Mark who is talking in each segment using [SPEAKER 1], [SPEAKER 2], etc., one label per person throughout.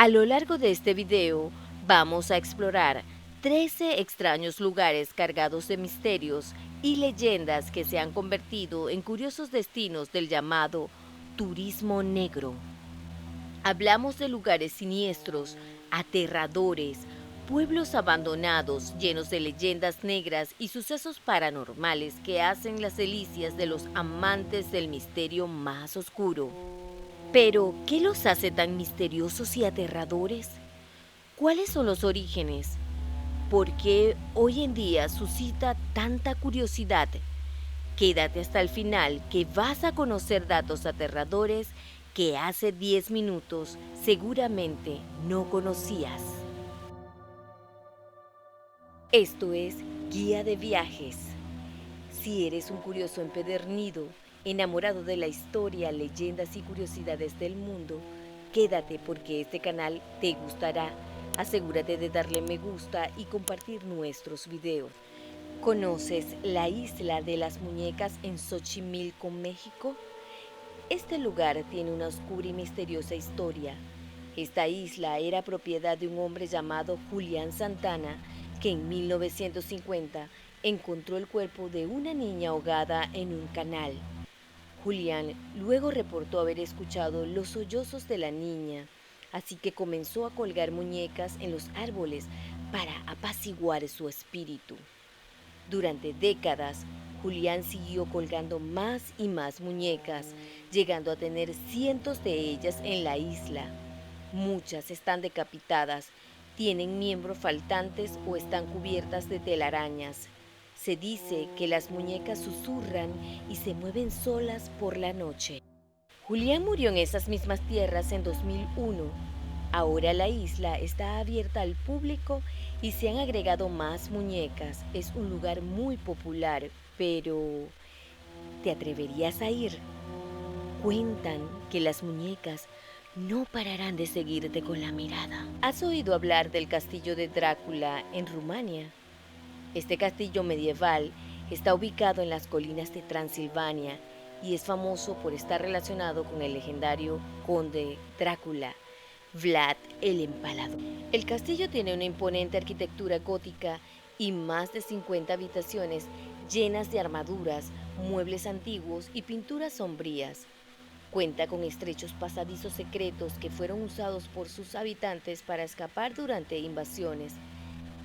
[SPEAKER 1] A lo largo de este video vamos a explorar 13 extraños lugares cargados de misterios y leyendas que se han convertido en curiosos destinos del llamado turismo negro. Hablamos de lugares siniestros, aterradores, pueblos abandonados llenos de leyendas negras y sucesos paranormales que hacen las delicias de los amantes del misterio más oscuro. Pero, ¿qué los hace tan misteriosos y aterradores? ¿Cuáles son los orígenes? ¿Por qué hoy en día suscita tanta curiosidad? Quédate hasta el final que vas a conocer datos aterradores que hace 10 minutos seguramente no conocías. Esto es Guía de Viajes. Si eres un curioso empedernido, enamorado de la historia, leyendas y curiosidades del mundo, quédate porque este canal te gustará. Asegúrate de darle me gusta y compartir nuestros videos. ¿Conoces la isla de las muñecas en Xochimilco, México? Este lugar tiene una oscura y misteriosa historia. Esta isla era propiedad de un hombre llamado Julián Santana, que en 1950 encontró el cuerpo de una niña ahogada en un canal. Julián luego reportó haber escuchado los sollozos de la niña, así que comenzó a colgar muñecas en los árboles para apaciguar su espíritu. Durante décadas, Julián siguió colgando más y más muñecas, llegando a tener cientos de ellas en la isla. Muchas están decapitadas, tienen miembros faltantes o están cubiertas de telarañas. Se dice que las muñecas susurran y se mueven solas por la noche. Julián murió en esas mismas tierras en 2001. Ahora la isla está abierta al público y se han agregado más muñecas. Es un lugar muy popular, pero ¿te atreverías a ir? Cuentan que las muñecas no pararán de seguirte con la mirada. ¿Has oído hablar del castillo de Drácula en Rumania? Este castillo medieval está ubicado en las colinas de Transilvania y es famoso por estar relacionado con el legendario conde Drácula, Vlad el Empalador. El castillo tiene una imponente arquitectura gótica y más de 50 habitaciones llenas de armaduras, muebles antiguos y pinturas sombrías. Cuenta con estrechos pasadizos secretos que fueron usados por sus habitantes para escapar durante invasiones.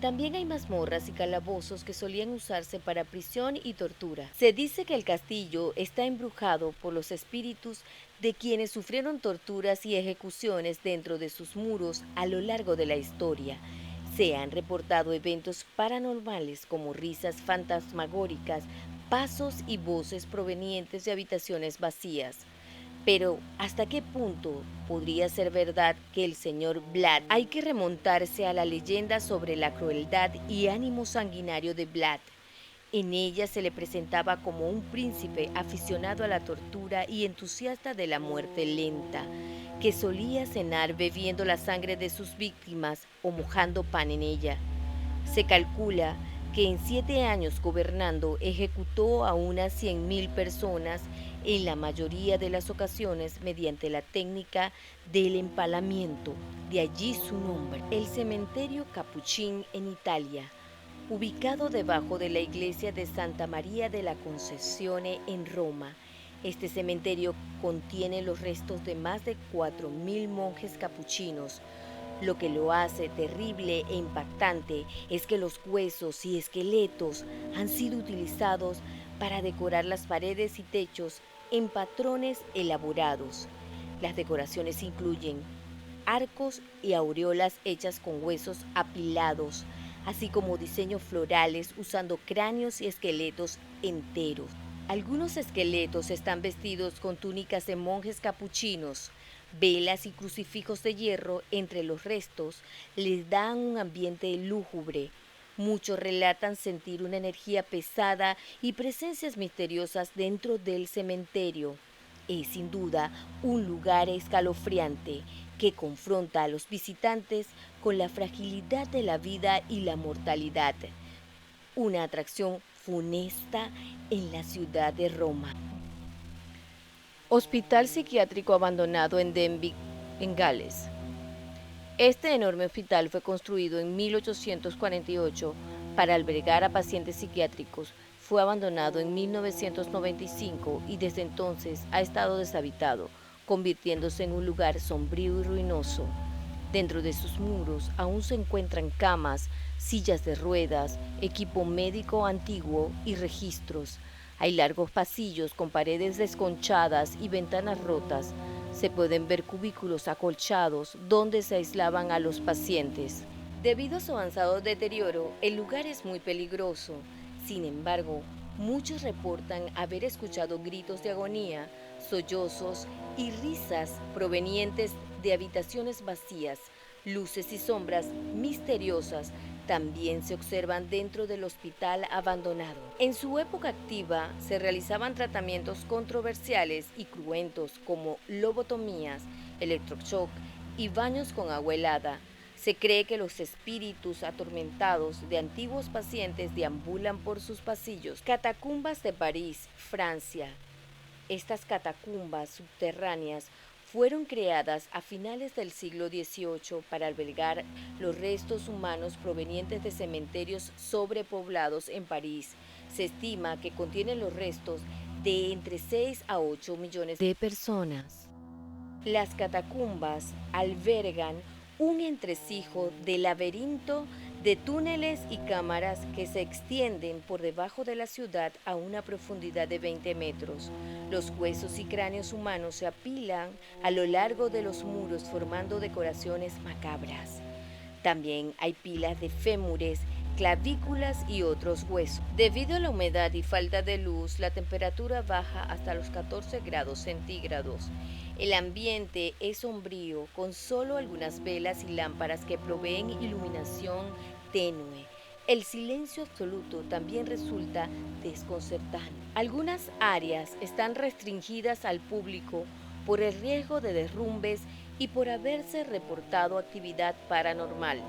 [SPEAKER 1] También hay mazmorras y calabozos que solían usarse para prisión y tortura. Se dice que el castillo está embrujado por los espíritus de quienes sufrieron torturas y ejecuciones dentro de sus muros a lo largo de la historia. Se han reportado eventos paranormales como risas fantasmagóricas, pasos y voces provenientes de habitaciones vacías. Pero, ¿hasta qué punto podría ser verdad que el señor Vlad? Hay que remontarse a la leyenda sobre la crueldad y ánimo sanguinario de Vlad. En ella se le presentaba como un príncipe aficionado a la tortura y entusiasta de la muerte lenta, que solía cenar bebiendo la sangre de sus víctimas o mojando pan en ella. Se calcula que en 7 años gobernando ejecutó a unas 100.000 personas, en la mayoría de las ocasiones mediante la técnica del empalamiento, de allí su nombre. El cementerio Capuchin en Italia, ubicado debajo de la iglesia de Santa María de la Concesione en Roma. Este cementerio contiene los restos de más de 4.000 monjes capuchinos. Lo que lo hace terrible e impactante es que los huesos y esqueletos han sido utilizados para decorar las paredes y techos en patrones elaborados. Las decoraciones incluyen arcos y aureolas hechas con huesos apilados, así como diseños florales usando cráneos y esqueletos enteros. Algunos esqueletos están vestidos con túnicas de monjes capuchinos. Velas y crucifijos de hierro entre los restos les dan un ambiente lúgubre. Muchos relatan sentir una energía pesada y presencias misteriosas dentro del cementerio. Es sin duda un lugar escalofriante que confronta a los visitantes con la fragilidad de la vida y la mortalidad. Una atracción funesta en la ciudad de Roma. Hospital psiquiátrico abandonado en Denbigh, en Gales. Este enorme hospital fue construido en 1848 para albergar a pacientes psiquiátricos. Fue abandonado en 1995 y desde entonces ha estado deshabitado, convirtiéndose en un lugar sombrío y ruinoso. Dentro de sus muros aún se encuentran camas, sillas de ruedas, equipo médico antiguo y registros. Hay largos pasillos con paredes desconchadas y ventanas rotas. Se pueden ver cubículos acolchados donde se aislaban a los pacientes. Debido a su avanzado deterioro, el lugar es muy peligroso. Sin embargo, muchos reportan haber escuchado gritos de agonía, sollozos y risas provenientes de habitaciones vacías. Luces y sombras misteriosas también se observan dentro del hospital abandonado. En su época activa se realizaban tratamientos controversiales y cruentos como lobotomías, electroshock y baños con agua helada. Se cree que los espíritus atormentados de antiguos pacientes deambulan por sus pasillos. Catacumbas de París, Francia. Estas catacumbas subterráneas fueron creadas a finales del siglo XVIII para albergar los restos humanos provenientes de cementerios sobrepoblados en París. Se estima que contienen los restos de entre 6 a 8 millones de personas. Las catacumbas albergan un entresijo de laberinto de túneles y cámaras que se extienden por debajo de la ciudad a una profundidad de 20 metros. Los huesos y cráneos humanos se apilan a lo largo de los muros formando decoraciones macabras. También hay pilas de fémures, clavículas y otros huesos. Debido a la humedad y falta de luz, la temperatura baja hasta los 14 grados centígrados. El ambiente es sombrío, con solo algunas velas y lámparas que proveen iluminación tenue. El silencio absoluto también resulta desconcertante. Algunas áreas están restringidas al público por el riesgo de derrumbes y por haberse reportado actividad paranormal.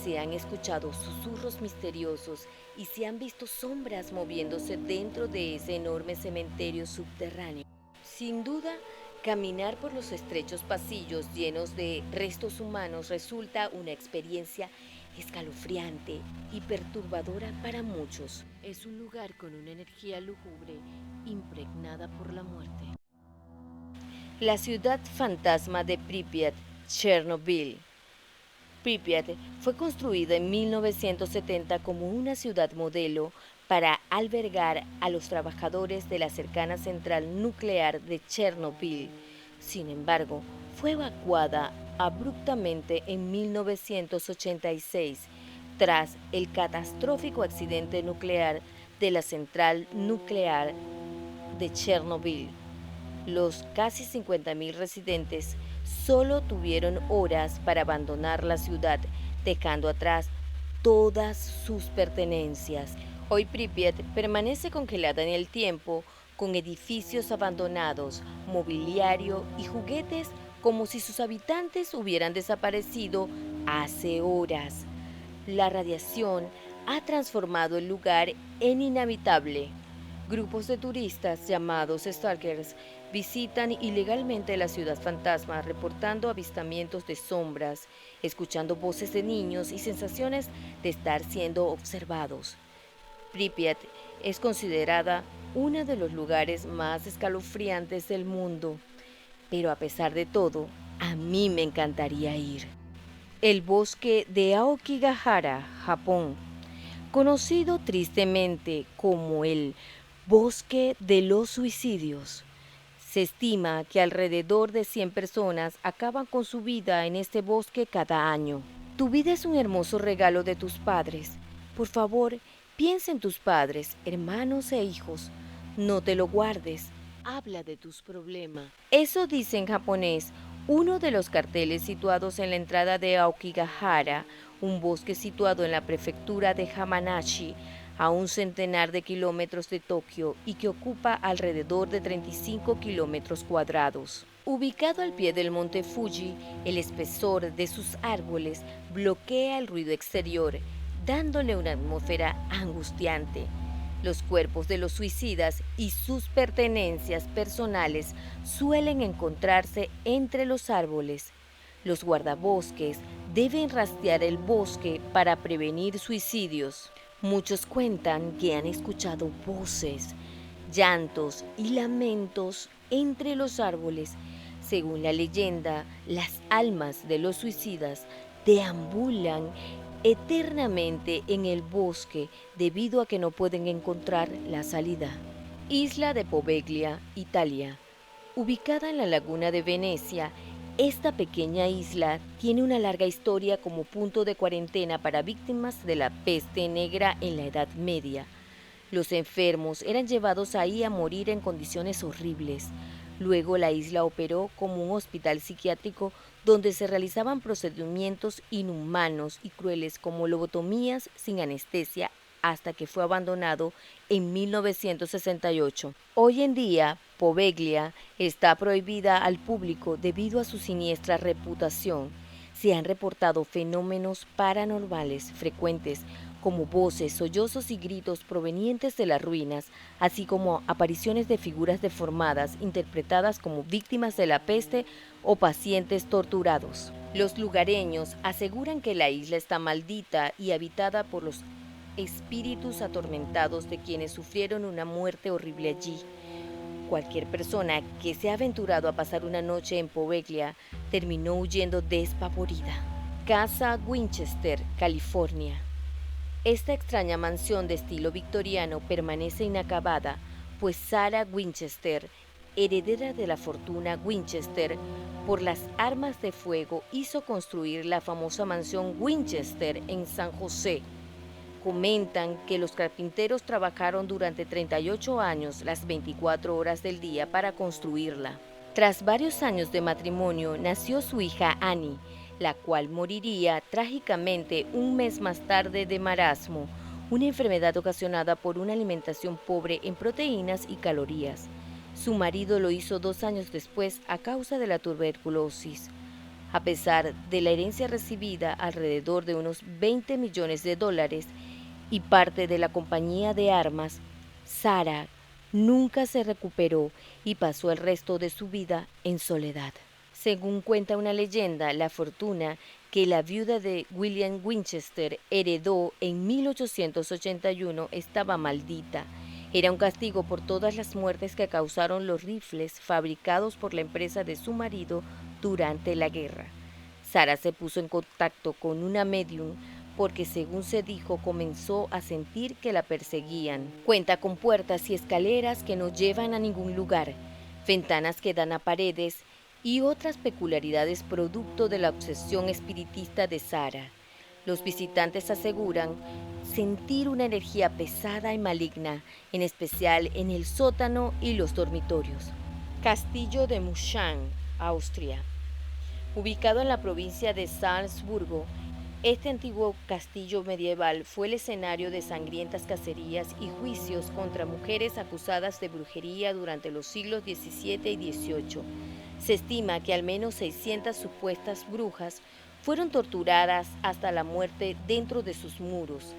[SPEAKER 1] Se han escuchado susurros misteriosos y se han visto sombras moviéndose dentro de ese enorme cementerio subterráneo. Sin duda, caminar por los estrechos pasillos llenos de restos humanos resulta una experiencia escalofriante y perturbadora para muchos. Es un lugar con una energía lúgubre impregnada por la muerte. La ciudad fantasma de Pripyat, Chernobyl. Pripyat fue construida en 1970 como una ciudad modelo para albergar a los trabajadores de la cercana central nuclear de Chernobyl. Sin embargo, fue evacuada abruptamente en 1986 tras el catastrófico accidente nuclear de la central nuclear de Chernobyl. Los casi 50.000 residentes solo tuvieron horas para abandonar la ciudad, dejando atrás todas sus pertenencias. Hoy Pripyat permanece congelada en el tiempo, con edificios abandonados, mobiliario y juguetes como si sus habitantes hubieran desaparecido hace horas. La radiación ha transformado el lugar en inhabitable. Grupos de turistas llamados stalkers visitan ilegalmente la ciudad fantasma, reportando avistamientos de sombras, escuchando voces de niños y sensaciones de estar siendo observados. Pripyat es considerada uno de los lugares más escalofriantes del mundo, pero a pesar de todo, a mí me encantaría ir. El bosque de Aokigahara, Japón, conocido tristemente como el Bosque de los Suicidios. Se estima que alrededor de 100 personas acaban con su vida en este bosque cada año. Tu vida es un hermoso regalo de tus padres. Por favor, piensa en tus padres, hermanos e hijos. No te lo guardes. Habla de tus problemas. Eso dice en japonés uno de los carteles situados en la entrada de Aokigahara, un bosque situado en la prefectura de Hamanashi, a un centenar de kilómetros de Tokio y que ocupa alrededor de 35 kilómetros cuadrados. Ubicado al pie del monte Fuji, el espesor de sus árboles bloquea el ruido exterior, dándole una atmósfera angustiante. Los cuerpos de los suicidas y sus pertenencias personales suelen encontrarse entre los árboles. Los guardabosques deben rastrear el bosque para prevenir suicidios. Muchos cuentan que han escuchado voces, llantos y lamentos entre los árboles. Según la leyenda, las almas de los suicidas deambulan eternamente en el bosque debido a que no pueden encontrar la salida. Isla de Poveglia, Italia. Ubicada en la laguna de Venecia, esta pequeña isla tiene una larga historia como punto de cuarentena para víctimas de la peste negra en la Edad Media. Los enfermos eran llevados ahí a morir en condiciones horribles. Luego la isla operó como un hospital psiquiátrico donde se realizaban procedimientos inhumanos y crueles como lobotomías sin anestesia hasta que fue abandonado en 1968. Hoy en día, Poveglia está prohibida al público debido a su siniestra reputación. Se han reportado fenómenos paranormales frecuentes como voces, sollozos y gritos provenientes de las ruinas, así como apariciones de figuras deformadas interpretadas como víctimas de la peste o pacientes torturados. Los lugareños aseguran que la isla está maldita y habitada por los espíritus atormentados de quienes sufrieron una muerte horrible allí. Cualquier persona que se ha aventurado a pasar una noche en Poveglia terminó huyendo despavorida. Casa Winchester, California. Esta extraña mansión de estilo victoriano permanece inacabada, pues Sarah Winchester, heredera de la fortuna Winchester, por las armas de fuego hizo construir la famosa mansión Winchester en San José. Comentan que los carpinteros trabajaron durante 38 años las 24 horas del día para construirla. Tras varios años de matrimonio nació su hija Annie, la cual moriría trágicamente un mes más tarde de marasmo, una enfermedad ocasionada por una alimentación pobre en proteínas y calorías. Su marido lo hizo 2 años después a causa de la tuberculosis. A pesar de la herencia recibida, alrededor de unos $20 millones y parte de la compañía de armas, Sarah nunca se recuperó y pasó el resto de su vida en soledad. Según cuenta una leyenda, la fortuna que la viuda de William Winchester heredó en 1881 estaba maldita. Era un castigo por todas las muertes que causaron los rifles fabricados por la empresa de su marido durante la guerra. Sarah se puso en contacto con una medium porque, según se dijo, comenzó a sentir que la perseguían. Cuenta con puertas y escaleras que no llevan a ningún lugar, ventanas que dan a paredes y otras peculiaridades producto de la obsesión espiritista de Sarah. Los visitantes aseguran sentir una energía pesada y maligna, en especial en el sótano y los dormitorios. Castillo de Muschan, Austria. Ubicado en la provincia de Salzburgo, este antiguo castillo medieval fue el escenario de sangrientas cacerías y juicios contra mujeres acusadas de brujería durante los siglos XVII y XVIII. Se estima que al menos 600 supuestas brujas fueron torturadas hasta la muerte dentro de sus muros.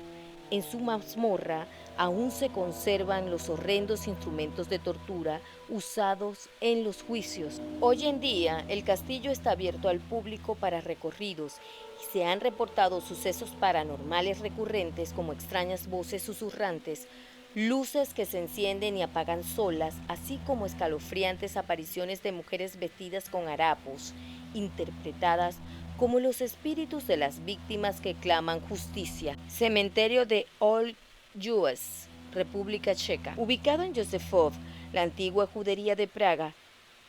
[SPEAKER 1] En su mazmorra aún se conservan los horrendos instrumentos de tortura usados en los juicios. Hoy en día, el castillo está abierto al público para recorridos y se han reportado sucesos paranormales recurrentes como extrañas voces susurrantes, luces que se encienden y apagan solas, así como escalofriantes apariciones de mujeres vestidas con harapos, interpretadas como los espíritus de las víctimas que claman justicia. Cementerio de Old Juez, República Checa. Ubicado en Józefov, la antigua judería de Praga,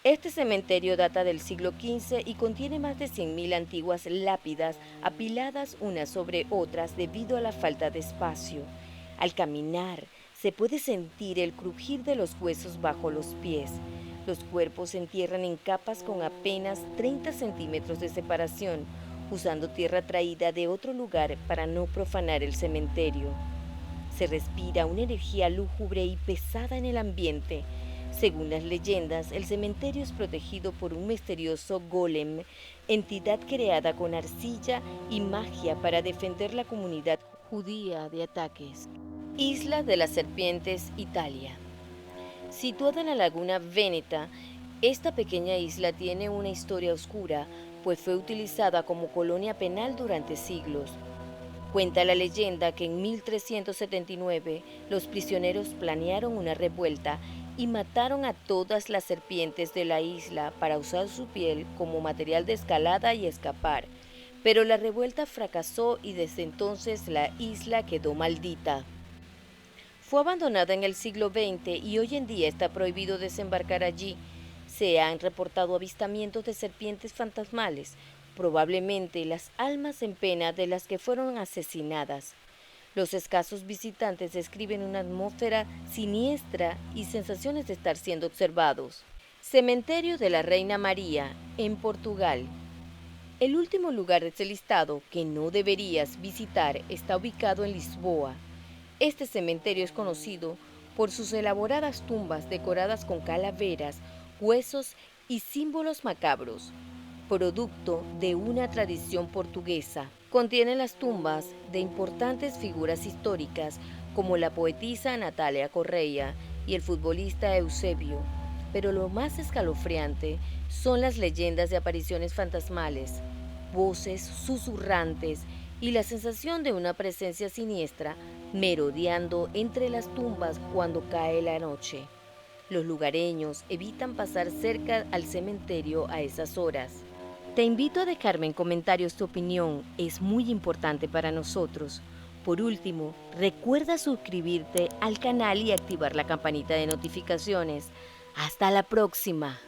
[SPEAKER 1] este cementerio data del siglo XV y contiene más de 100.000 antiguas lápidas apiladas unas sobre otras debido a la falta de espacio. Al caminar, se puede sentir el crujir de los huesos bajo los pies. Los cuerpos se entierran en capas con apenas 30 centímetros de separación, usando tierra traída de otro lugar para no profanar el cementerio. Se respira una energía lúgubre y pesada en el ambiente. Según las leyendas, el cementerio es protegido por un misterioso golem, entidad creada con arcilla y magia para defender la comunidad judía de ataques. Isla de las Serpientes, Italia. Situada en la laguna Véneta, esta pequeña isla tiene una historia oscura, pues fue utilizada como colonia penal durante siglos. Cuenta la leyenda que en 1379 los prisioneros planearon una revuelta y mataron a todas las serpientes de la isla para usar su piel como material de escalada y escapar. Pero la revuelta fracasó y desde entonces la isla quedó maldita. Fue abandonada en el siglo XX y hoy en día está prohibido desembarcar allí. Se han reportado avistamientos de serpientes fantasmales, probablemente las almas en pena de las que fueron asesinadas. Los escasos visitantes describen una atmósfera siniestra y sensaciones de estar siendo observados. Cementerio de la Reina María, en Portugal. El último lugar de este listado que no deberías visitar está ubicado en Lisboa. Este cementerio es conocido por sus elaboradas tumbas decoradas con calaveras, huesos y símbolos macabros, producto de una tradición portuguesa. Contiene las tumbas de importantes figuras históricas como la poetisa Natalia Correia y el futbolista Eusebio, pero lo más escalofriante son las leyendas de apariciones fantasmales, voces susurrantes y la sensación de una presencia siniestra merodeando entre las tumbas cuando cae la noche. Los lugareños evitan pasar cerca al cementerio a esas horas. Te invito a dejarme en comentarios tu opinión, es muy importante para nosotros. Por último, recuerda suscribirte al canal y activar la campanita de notificaciones. Hasta la próxima.